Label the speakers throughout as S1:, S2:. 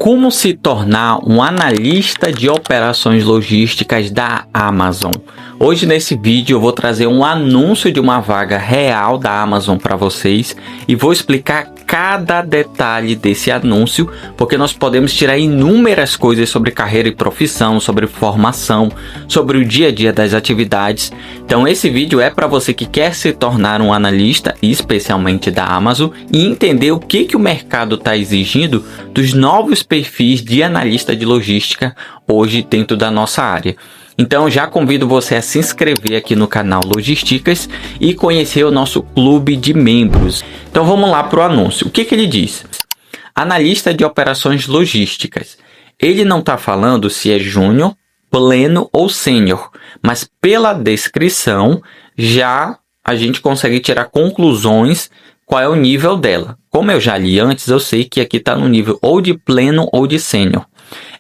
S1: Como se tornar um analista de operações logísticas da Amazon? Hoje nesse vídeo eu vou trazer um anúncio de uma vaga real da Amazon para vocês e vou explicar cada detalhe desse anúncio, porque nós podemos tirar inúmeras coisas sobre carreira e profissão, sobre formação, sobre o dia a dia das atividades. Então esse vídeo é para você que quer se tornar um analista, especialmente da Amazon, e entender o que o mercado está exigindo dos novos perfis de analista de logística hoje dentro da nossa área. Então já convido você a se inscrever aqui no canal Logisticas e conhecer o nosso clube de membros. Então vamos lá para o anúncio. O que ele diz? Analista de operações logísticas. Ele não está falando se é júnior, pleno ou sênior, mas pela descrição já a gente consegue tirar conclusões qual é o nível dela. Como eu já li antes, eu sei que aqui está no nível ou de pleno ou de sênior.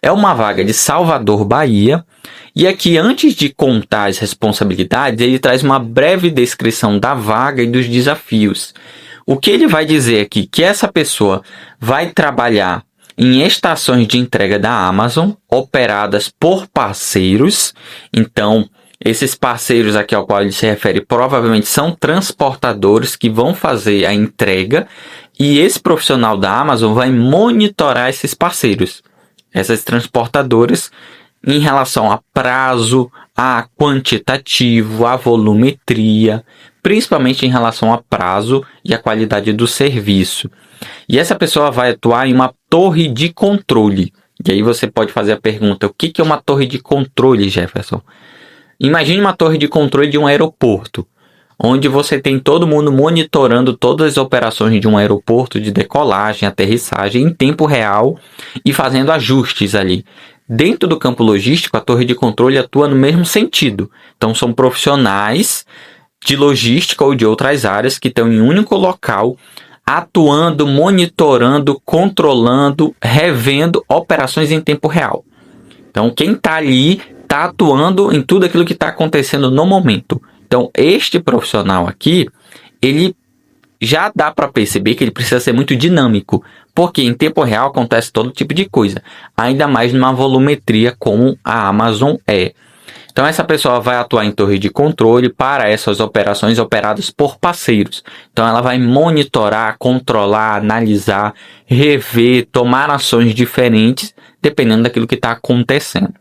S1: É uma vaga de Salvador, Bahia. E aqui, antes de contar as responsabilidades, ele traz uma breve descrição da vaga e dos desafios. O que ele vai dizer aqui? Que essa pessoa vai trabalhar em estações de entrega da Amazon, operadas por parceiros. Então, esses parceiros aqui ao qual ele se refere provavelmente são transportadores que vão fazer a entrega. E esse profissional da Amazon vai monitorar esses parceiros, essas transportadoras, em relação a prazo, a quantitativo, a volumetria, principalmente em relação a prazo e a qualidade do serviço. E essa pessoa vai atuar em uma torre de controle. E aí você pode fazer a pergunta, o que é uma torre de controle, Jefferson? Imagine uma torre de controle de um aeroporto, onde você tem todo mundo monitorando todas as operações de um aeroporto, de decolagem, aterrissagem, em tempo real e fazendo ajustes ali. Dentro do campo logístico, a torre de controle atua no mesmo sentido. Então, são profissionais de logística ou de outras áreas que estão em um único local, atuando, monitorando, controlando, revendo operações em tempo real. Então, quem está ali está atuando em tudo aquilo que está acontecendo no momento. Então, este profissional aqui, ele já dá para perceber que ele precisa ser muito dinâmico, porque em tempo real acontece todo tipo de coisa, ainda mais numa volumetria como a Amazon é. Então essa pessoa vai atuar em torre de controle para essas operações operadas por parceiros. Então ela vai monitorar, controlar, analisar, rever, tomar ações diferentes, dependendo daquilo que está acontecendo.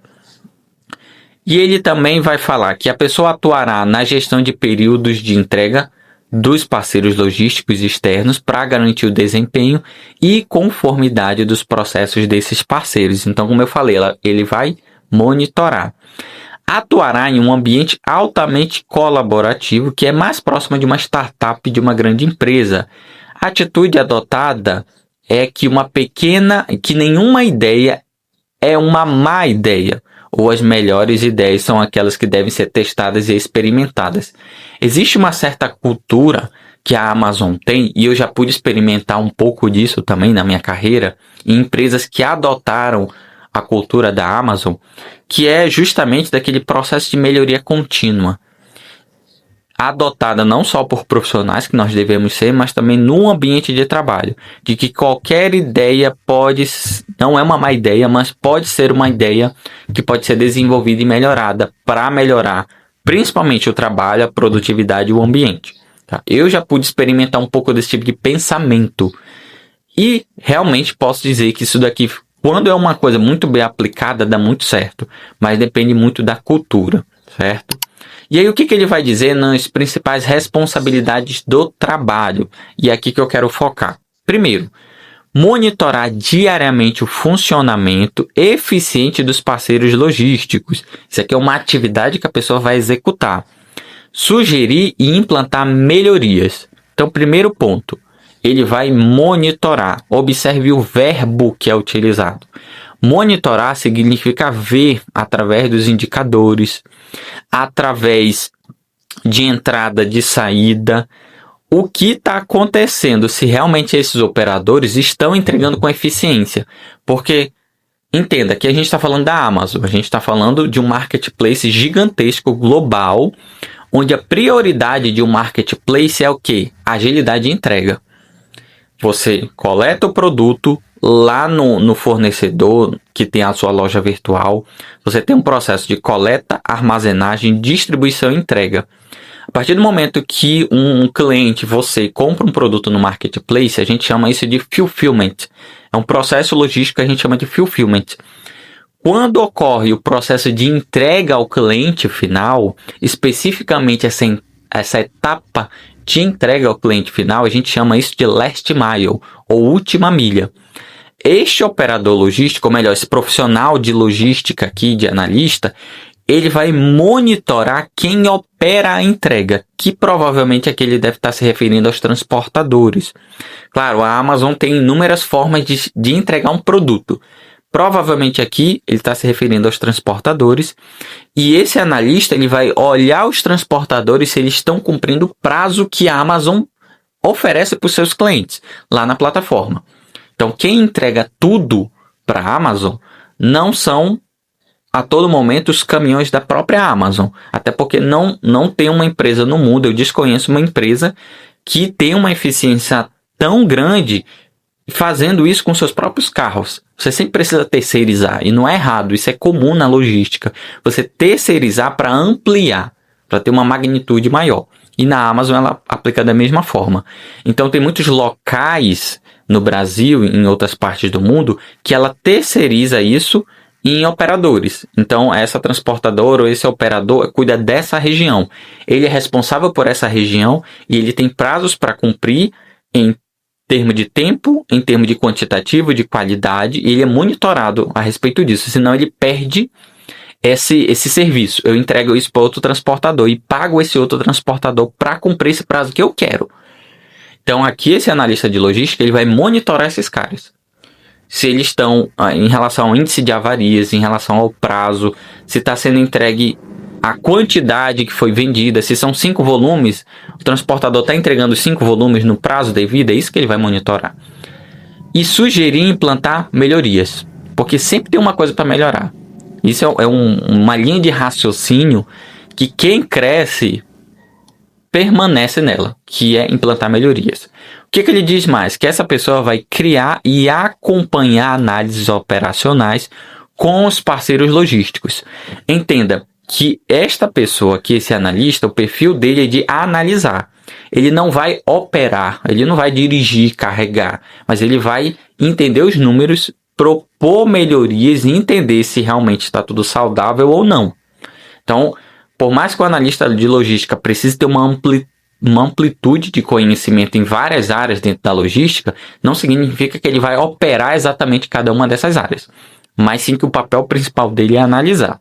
S1: E ele também vai falar que a pessoa atuará na gestão de períodos de entrega dos parceiros logísticos externos para garantir o desempenho e conformidade dos processos desses parceiros. Então, como eu falei, ele vai monitorar. Atuará em um ambiente altamente colaborativo, que é mais próximo de uma startup, de uma grande empresa. A atitude adotada é que nenhuma ideia é uma má ideia, ou as melhores ideias são aquelas que devem ser testadas e experimentadas. Existe uma certa cultura que a Amazon tem, e eu já pude experimentar um pouco disso também na minha carreira, em empresas que adotaram a cultura da Amazon, que é justamente daquele processo de melhoria contínua, adotada não só por profissionais, que nós devemos ser, mas também no ambiente de trabalho, de que qualquer ideia não é uma má ideia, mas pode ser uma ideia que pode ser desenvolvida e melhorada para melhorar principalmente o trabalho, a produtividade e o ambiente. Tá? Eu já pude experimentar um pouco desse tipo de pensamento e realmente posso dizer que isso daqui, quando é uma coisa muito bem aplicada, dá muito certo, mas depende muito da cultura, certo? E aí o que ele vai dizer nas principais responsabilidades do trabalho? E é aqui que eu quero focar. Primeiro, monitorar diariamente o funcionamento eficiente dos parceiros logísticos. Isso aqui é uma atividade que a pessoa vai executar. Sugerir e implantar melhorias. Então, primeiro ponto, ele vai monitorar. Observe o verbo que é utilizado. Monitorar significa ver através dos indicadores, através de entrada, de saída, o que está acontecendo, se realmente esses operadores estão entregando com eficiência. Porque, entenda, que a gente está falando da Amazon, a gente está falando de um marketplace gigantesco, global, onde a prioridade de um marketplace é o quê? Agilidade de entrega. Você coleta o produto lá no fornecedor que tem a sua loja virtual. Você tem um processo de coleta, armazenagem, distribuição e entrega. A partir do momento que um cliente, você, compra um produto no marketplace, a gente chama isso de fulfillment. É um processo logístico que a gente chama de fulfillment. Quando ocorre o processo de entrega ao cliente final, especificamente essa etapa de entrega ao cliente final, a gente chama isso de last mile, ou última milha. Este operador logístico, ou melhor, esse profissional de logística aqui, de analista, ele vai monitorar quem opera a entrega, que provavelmente aqui ele deve estar se referindo aos transportadores. Claro, a Amazon tem inúmeras formas de entregar um produto. Provavelmente aqui ele está se referindo aos transportadores, e esse analista ele vai olhar os transportadores se eles estão cumprindo o prazo que a Amazon oferece para os seus clientes lá na plataforma. Então, quem entrega tudo para a Amazon não são a todo momento os caminhões da própria Amazon, até porque não tem uma empresa no mundo, eu desconheço uma empresa que tem uma eficiência tão grande fazendo isso com seus próprios carros. Você sempre precisa terceirizar, e não é errado, isso é comum na logística. Você terceirizar para ampliar, para ter uma magnitude maior. E na Amazon ela aplica da mesma forma. Então tem muitos locais no Brasil e em outras partes do mundo que ela terceiriza isso em operadores. Então essa transportadora ou esse operador cuida dessa região. Ele é responsável por essa região e ele tem prazos para cumprir em termo de tempo, em termo de quantitativo, de qualidade, e ele é monitorado a respeito disso, senão ele perde esse serviço. Eu entrego isso para outro transportador e pago esse outro transportador para cumprir esse prazo que eu quero. Então aqui esse analista de logística ele vai monitorar esses caras. Se eles estão em relação ao índice de avarias, em relação ao prazo, se está sendo entregue a quantidade que foi vendida, se são 5 volumes, o transportador está entregando 5 volumes no prazo devido, é isso que ele vai monitorar. E sugerir implantar melhorias, porque sempre tem uma coisa para melhorar. Isso é uma linha de raciocínio que quem cresce permanece nela, que é implantar melhorias. O que ele diz mais? Que essa pessoa vai criar e acompanhar análises operacionais com os parceiros logísticos. Entenda que esta pessoa aqui, esse analista, o perfil dele é de analisar. Ele não vai operar, ele não vai dirigir, carregar, mas ele vai entender os números, propor melhorias e entender se realmente está tudo saudável ou não. Então, por mais que o analista de logística precise ter uma amplitude de conhecimento em várias áreas dentro da logística, não significa que ele vai operar exatamente cada uma dessas áreas, mas sim que o papel principal dele é analisar.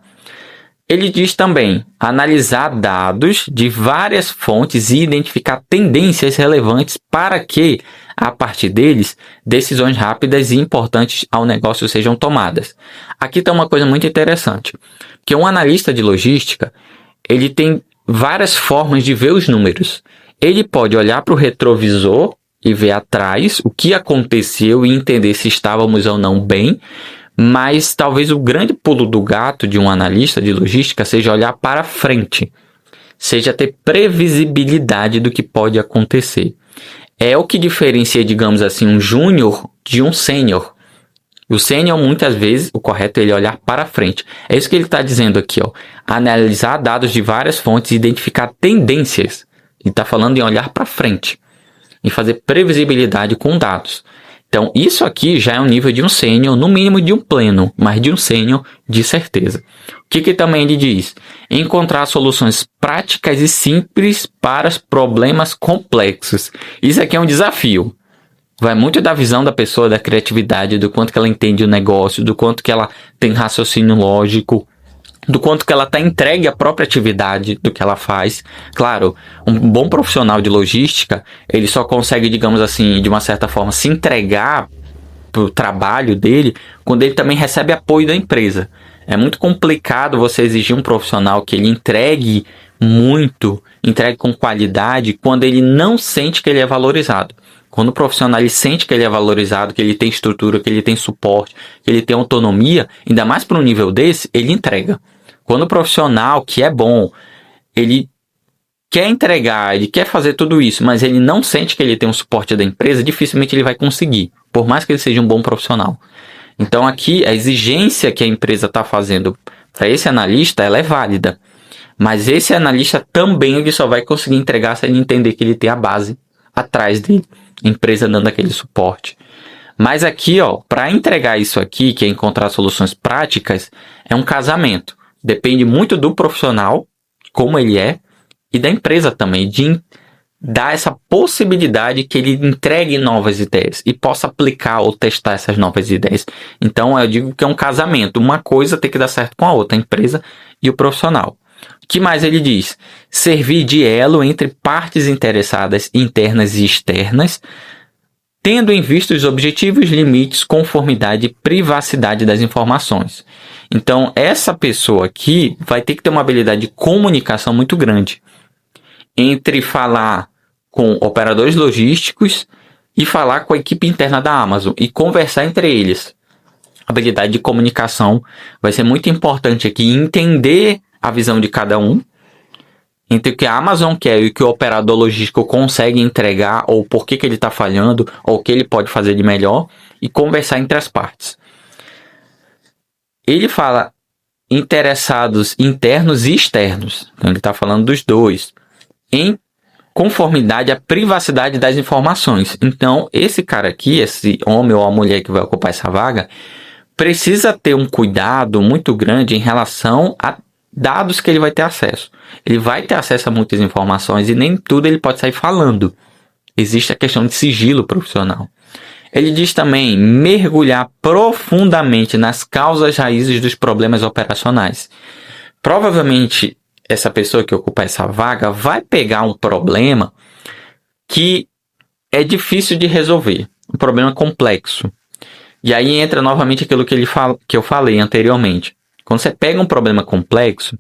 S1: Ele diz também analisar dados de várias fontes e identificar tendências relevantes para que, a partir deles, decisões rápidas e importantes ao negócio sejam tomadas. Aqui está uma coisa muito interessante, que um analista de logística, ele tem várias formas de ver os números. Ele pode olhar para o retrovisor e ver atrás o que aconteceu e entender se estávamos ou não bem, mas talvez o grande pulo do gato de um analista de logística seja olhar para frente, seja ter previsibilidade do que pode acontecer. É o que diferencia, digamos assim, um júnior de um sênior. O sênior, muitas vezes, o correto é ele olhar para frente. É isso que ele está dizendo aqui, ó. Analisar dados de várias fontes e identificar tendências. Ele está falando em olhar para frente, em fazer previsibilidade com dados. Então, isso aqui já é um nível de um sênior, no mínimo de um pleno, mas de um sênior de certeza. O que também ele diz? Encontrar soluções práticas e simples para os problemas complexos. Isso aqui é um desafio. Vai muito da visão da pessoa, da criatividade, do quanto que ela entende o negócio, do quanto que ela tem raciocínio lógico, do quanto que ela está entregue à própria atividade do que ela faz. Claro, um bom profissional de logística, ele só consegue, digamos assim, de uma certa forma, se entregar para o trabalho dele quando ele também recebe apoio da empresa. É muito complicado você exigir um profissional que ele entregue muito, entregue com qualidade, quando ele não sente que ele é valorizado. Quando o profissional ele sente que ele é valorizado, que ele tem estrutura, que ele tem suporte, que ele tem autonomia, ainda mais para um nível desse, ele entrega. Quando o profissional, que é bom, ele quer entregar, ele quer fazer tudo isso, mas ele não sente que ele tem um suporte da empresa, dificilmente ele vai conseguir, por mais que ele seja um bom profissional. Então aqui a exigência que a empresa está fazendo para esse analista, ela é válida. Mas esse analista também ele só vai conseguir entregar se ele entender que ele tem a base atrás dele, a empresa dando aquele suporte. Mas aqui, ó, para entregar isso aqui, que é encontrar soluções práticas, é um casamento. Depende muito do profissional, como ele é, e da empresa também, de dar essa possibilidade que ele entregue novas ideias e possa aplicar ou testar essas novas ideias. Então, eu digo que é um casamento. Uma coisa tem que dar certo com a outra, a empresa e o profissional. O que mais ele diz? Servir de elo entre partes interessadas internas e externas, tendo em vista os objetivos, limites, conformidade e privacidade das informações. Então, essa pessoa aqui vai ter que ter uma habilidade de comunicação muito grande entre falar com operadores logísticos e falar com a equipe interna da Amazon e conversar entre eles. A habilidade de comunicação vai ser muito importante aqui, entender a visão de cada um, entre o que a Amazon quer e o que o operador logístico consegue entregar, ou por que ele está falhando, ou o que ele pode fazer de melhor, e conversar entre as partes. Ele fala interessados internos e externos, então ele está falando dos dois, em conformidade à privacidade das informações. Então, esse cara aqui, esse homem ou a mulher que vai ocupar essa vaga, precisa ter um cuidado muito grande em relação a dados que ele vai ter acesso. Ele vai ter acesso a muitas informações e nem tudo ele pode sair falando. Existe a questão de sigilo profissional. Ele diz também mergulhar profundamente nas causas raízes dos problemas operacionais. Provavelmente, essa pessoa que ocupa essa vaga vai pegar um problema que é difícil de resolver, um problema complexo. E aí entra novamente aquilo que eu falei anteriormente. Quando você pega um problema complexo,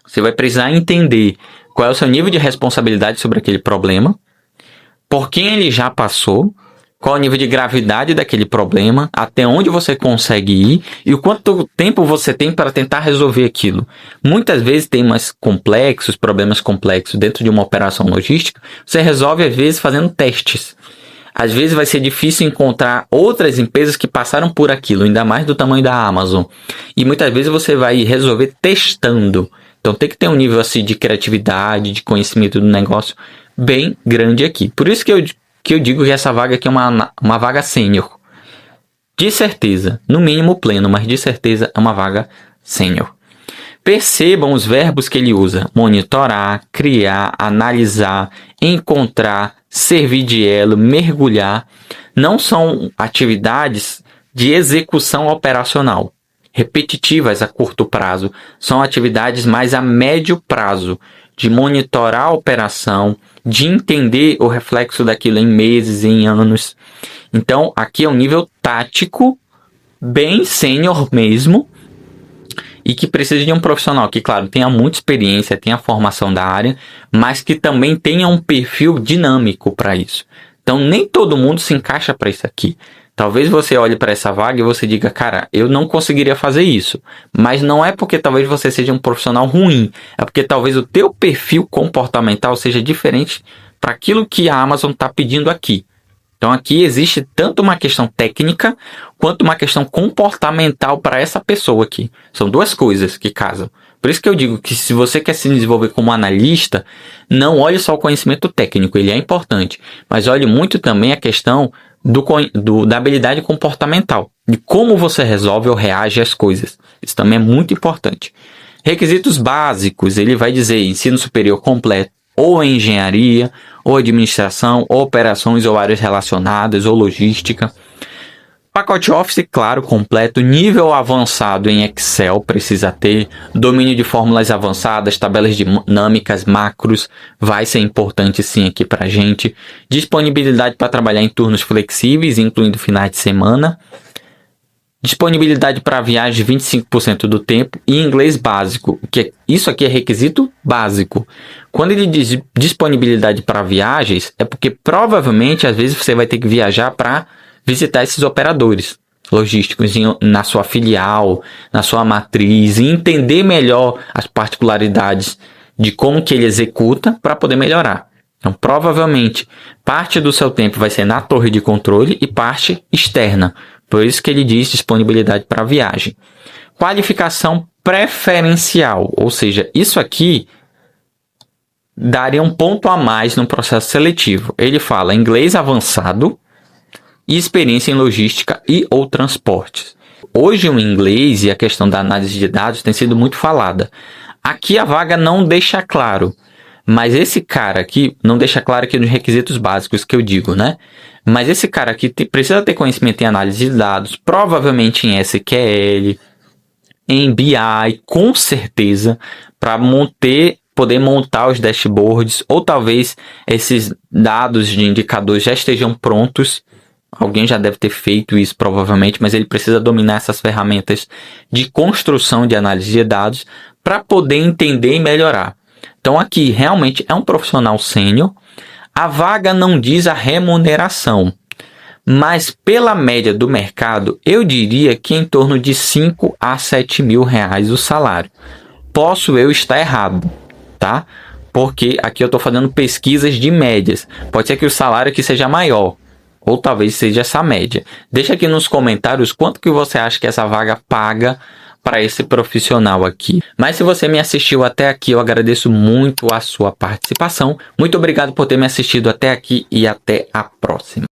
S1: você vai precisar entender qual é o seu nível de responsabilidade sobre aquele problema, por quem ele já passou, qual é o nível de gravidade daquele problema, até onde você consegue ir e o quanto tempo você tem para tentar resolver aquilo. Muitas vezes temas complexos, problemas complexos dentro de uma operação logística, você resolve às vezes fazendo testes. Às vezes vai ser difícil encontrar outras empresas que passaram por aquilo, ainda mais do tamanho da Amazon. E muitas vezes você vai resolver testando. Então tem que ter um nível assim de criatividade, de conhecimento do negócio bem grande aqui. Por isso que eu digo que essa vaga aqui é uma vaga sênior. De certeza, no mínimo pleno, mas de certeza é uma vaga sênior. Percebam os verbos que ele usa: monitorar, criar, analisar, encontrar, servir de elo, mergulhar. Não são atividades de execução operacional, repetitivas a curto prazo. São atividades mais a médio prazo, de monitorar a operação, de entender o reflexo daquilo em meses, em anos. Então, aqui é um nível tático, bem sênior mesmo, e que precisa de um profissional que, claro, tenha muita experiência, tenha formação da área, mas que também tenha um perfil dinâmico para isso. Então, nem todo mundo se encaixa para isso aqui. Talvez você olhe para essa vaga e você diga, cara, eu não conseguiria fazer isso. Mas não é porque talvez você seja um profissional ruim, é porque talvez o teu perfil comportamental seja diferente para aquilo que a Amazon está pedindo aqui. Então aqui existe tanto uma questão técnica quanto uma questão comportamental para essa pessoa aqui. São duas coisas que casam. Por isso que eu digo que se você quer se desenvolver como analista, não olhe só o conhecimento técnico, ele é importante. Mas olhe muito também a questão da habilidade comportamental, de como você resolve ou reage às coisas. Isso também é muito importante. Requisitos básicos, ele vai dizer ensino superior completo, ou engenharia, ou administração, ou operações ou áreas relacionadas, ou logística. Pacote Office, claro, completo. Nível avançado em Excel precisa ter. Domínio de fórmulas avançadas, tabelas dinâmicas, macros, vai ser importante sim aqui pra gente. Disponibilidade para trabalhar em turnos flexíveis, incluindo finais de semana. Disponibilidade para viagem 25% do tempo e inglês básico, que isso aqui é requisito básico. Quando ele diz disponibilidade para viagens, é porque provavelmente às vezes você vai ter que viajar para visitar esses operadores logísticos na sua filial, na sua matriz, e entender melhor as particularidades de como que ele executa para poder melhorar. Então, provavelmente, parte do seu tempo vai ser na torre de controle e parte externa. Por isso que ele diz disponibilidade para viagem. Qualificação preferencial, ou seja, isso aqui daria um ponto a mais no processo seletivo. Ele fala inglês avançado e experiência em logística e ou transportes. Hoje o inglês e a questão da análise de dados tem sido muito falada. Aqui a vaga não deixa claro, mas esse cara aqui, não deixa claro aqui nos requisitos básicos que eu digo, né? Mas esse cara aqui precisa ter conhecimento em análise de dados, provavelmente em SQL, em BI, com certeza, para poder montar os dashboards, ou talvez esses dados de indicadores já estejam prontos. Alguém já deve ter feito isso provavelmente, mas ele precisa dominar essas ferramentas de construção de análise de dados para poder entender e melhorar. Então aqui realmente é um profissional sênior. A vaga não diz a remuneração, mas pela média do mercado, eu diria que em torno de 5 a 7 mil reais o salário. Posso eu estar errado, tá? Porque aqui eu estou fazendo pesquisas de médias. Pode ser que o salário aqui seja maior, ou talvez seja essa média. Deixa aqui nos comentários quanto que você acha que essa vaga paga para esse profissional aqui. Mas se você me assistiu até aqui, eu agradeço muito a sua participação. Muito obrigado por ter me assistido até aqui e até a próxima.